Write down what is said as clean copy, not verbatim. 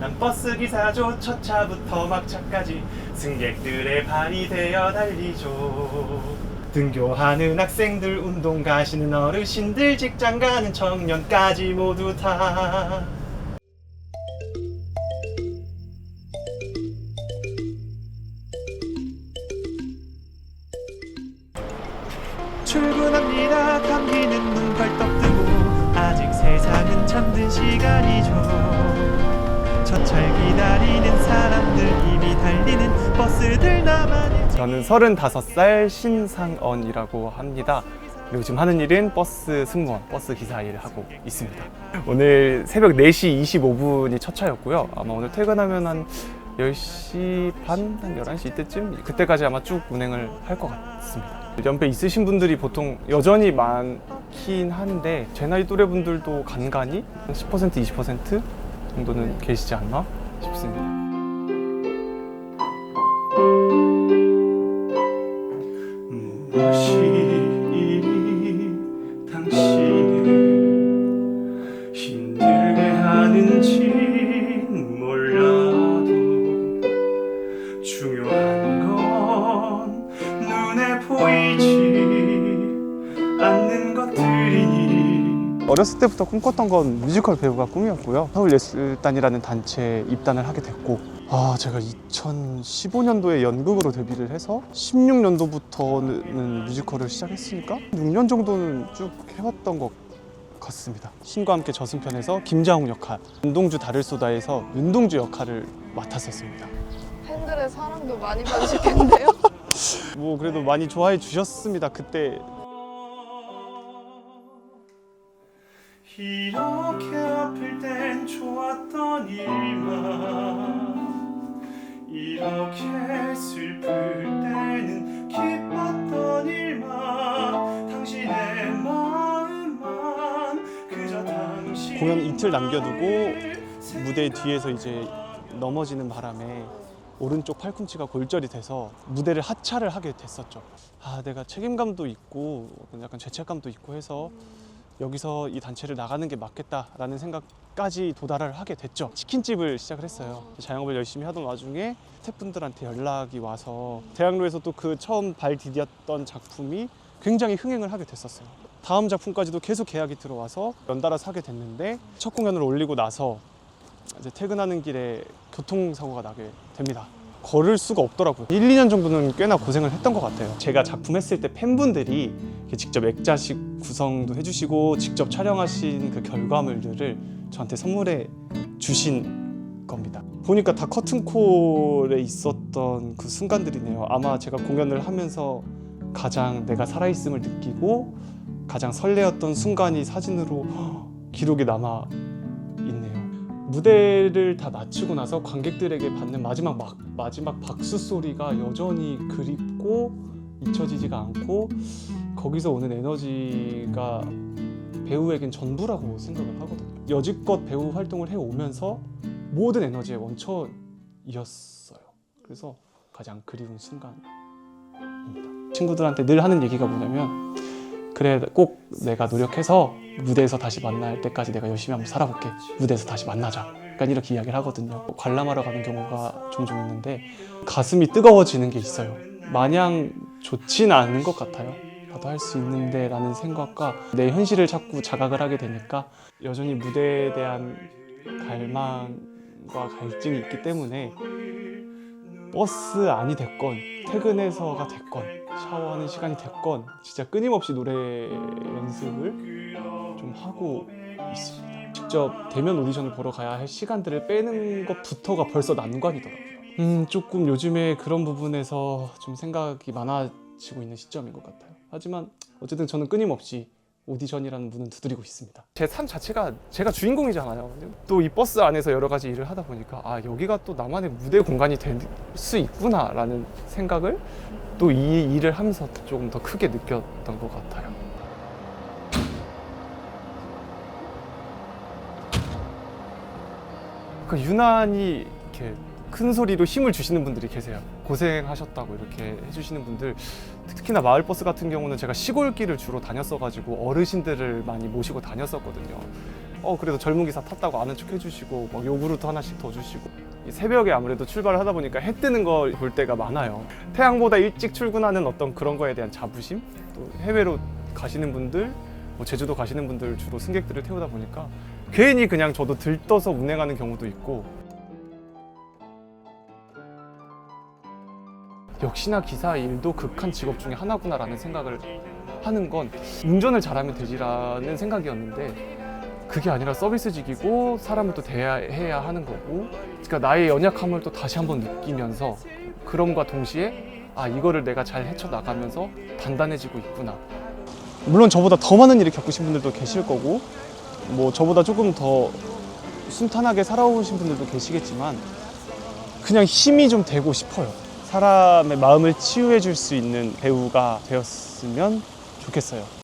난 버스기사죠. 첫 차부터 막차까지 승객들의 발이 되어 달리죠. 등교하는 학생들, 운동 가시는 어르신들, 직장 가는 청년까지 모두 다 출근합니다. 감기는 눈 벌떡 뜨고 아직 세상은 잠든 시간이죠. 첫철 기다리는 사람들, 이미 달리는 버스들, 나만의 저는 35살 신상언이라고 합니다. 요즘 하는 일은 버스 승무원, 버스 기사 일을 하고 있습니다. 오늘 새벽 4시 25분이 첫 차였고요. 아마 오늘 퇴근하면 한 10시 반, 한 11시 이때쯤, 그때까지 아마 쭉 운행을 할 것 같습니다. 연배 있으신 분들이 보통 여전히 많긴 한데 제 나이 또래 분들도 간간히 10%, 20% 정도는 계시지 않나 싶습니다. 무엇이 이리 당신을 힘들게 하는지 몰라도 중요한 건 눈에 보이지 않는 것들이니. 어렸을 때부터 꿈꿨던 건 뮤지컬 배우가 꿈이었고요. 서울예술단이라는 단체에 입단을 하게 됐고, 제가 2015년도에 연극으로 데뷔를 해서 16년도부터는 뮤지컬을 시작했으니까 6년 정도는 쭉 해왔던 것 같습니다. 신과 함께 저승편에서 김자웅 역할, 윤동주 달을 쏟아에서 윤동주 역할을 맡았었습니다. 팬들의 사랑도 많이 받으셨겠네요. 뭐 그래도 많이 좋아해 주셨습니다. 그때 이렇게 아플 땐 좋았던 일만, 이렇게 슬플 때는 기뻤던 일만, 당신의 마음만 그저 당신. 공연 이틀 남겨두고 무대 뒤에서 이제 넘어지는 바람에 오른쪽 팔꿈치가 골절이 돼서 무대를 하차를 하게 됐었죠. 내가 책임감도 있고 약간 죄책감도 있고 해서 여기서 이 단체를 나가는 게 맞겠다라는 생각까지 도달을 하게 됐죠. 치킨집을 시작을 했어요. 자영업을 열심히 하던 와중에 스태프분들한테 연락이 와서 대학로에서 또 그 처음 발 디뎠던 작품이 굉장히 흥행을 하게 됐었어요. 다음 작품까지도 계속 계약이 들어와서 연달아서 하게 됐는데 첫 공연을 올리고 나서 이제 퇴근하는 길에 교통사고가 나게 됩니다. 걸을 수가 없더라고요. 1, 2년 정도는 꽤나 고생을 했던 것 같아요. 제가 작품 했을 때 팬분들이 직접 액자식 구성도 해주시고 직접 촬영하신 그 결과물들을 저한테 선물해 주신 겁니다. 보니까 다 커튼콜에 있었던 그 순간들이네요. 아마 제가 공연을 하면서 가장 내가 살아있음을 느끼고 가장 설레었던 순간이 사진으로 기록이 남아 있네요. 무대를 다 마치고 나서 관객들에게 받는 마지막 박수 소리가 여전히 그립고 잊혀지지가 않고, 거기서 오는 에너지가 배우에겐 전부라고 생각을 하거든요. 여지껏 배우 활동을 해오면서 모든 에너지의 원천이었어요. 그래서 가장 그리운 순간입니다. 친구들한테 늘 하는 얘기가 뭐냐면, 그래, 꼭 내가 노력해서 무대에서 다시 만날 때까지 내가 열심히 한번 살아볼게. 무대에서 다시 만나자. 약간 이렇게 이야기를 하거든요. 관람하러 가는 경우가 종종 있는데 가슴이 뜨거워지는 게 있어요. 마냥 좋지는 않은 것 같아요. 나도 할 수 있는데 라는 생각과 내 현실을 자꾸 자각을 하게 되니까 여전히 무대에 대한 갈망과 갈증이 있기 때문에 버스 안이 됐건 퇴근해서가 됐건 샤워하는 시간이 됐건 진짜 끊임없이 노래 연습을 좀 하고 있습니다. 직접 대면 오디션을 보러 가야 할 시간들을 빼는 것부터가 벌써 난관이더라고요. 조금 요즘에 그런 부분에서 좀 생각이 많아지고 있는 시점인 것 같아요. 하지만 어쨌든 저는 끊임없이 오디션이라는 문은 두드리고 있습니다. 제 삶 자체가 제가 주인공이잖아요. 또 이 버스 안에서 여러 가지 일을 하다 보니까 여기가 또 나만의 무대 공간이 될 수 있구나 라는 생각을 또 이 일을 하면서 조금 더 크게 느꼈던 것 같아요. 그러니까 유난히 이렇게 큰 소리로 힘을 주시는 분들이 계세요. 고생하셨다고 이렇게 해주시는 분들, 특히나 마을버스 같은 경우는 제가 시골길을 주로 다녔어가지고 어르신들을 많이 모시고 다녔었거든요. 그래도 젊은 기사 탔다고 아는 척 해주시고 막 요구르트 하나씩 더 주시고 이 새벽에 아무래도 출발을 하다 보니까 해 뜨는 걸 볼 때가 많아요. 태양보다 일찍 출근하는 어떤 그런 거에 대한 자부심, 또 해외로 가시는 분들, 뭐 제주도 가시는 분들 주로 승객들을 태우다 보니까 괜히 그냥 저도 들떠서 운행하는 경우도 있고, 역시나 기사 일도 극한 직업 중에 하나구나라는 생각을 하는 건 운전을 잘하면 되지라는 생각이었는데 그게 아니라 서비스직이고 사람을 또 대해야 하는 거고, 그러니까 나의 연약함을 또 다시 한번 느끼면서 그럼과 동시에 이거를 내가 잘 헤쳐나가면서 단단해지고 있구나. 물론 저보다 더 많은 일을 겪으신 분들도 계실 거고 뭐 저보다 조금 더 순탄하게 살아오신 분들도 계시겠지만 그냥 힘이 좀 되고 싶어요. 사람의 마음을 치유해 줄 수 있는 배우가 되었으면 좋겠어요.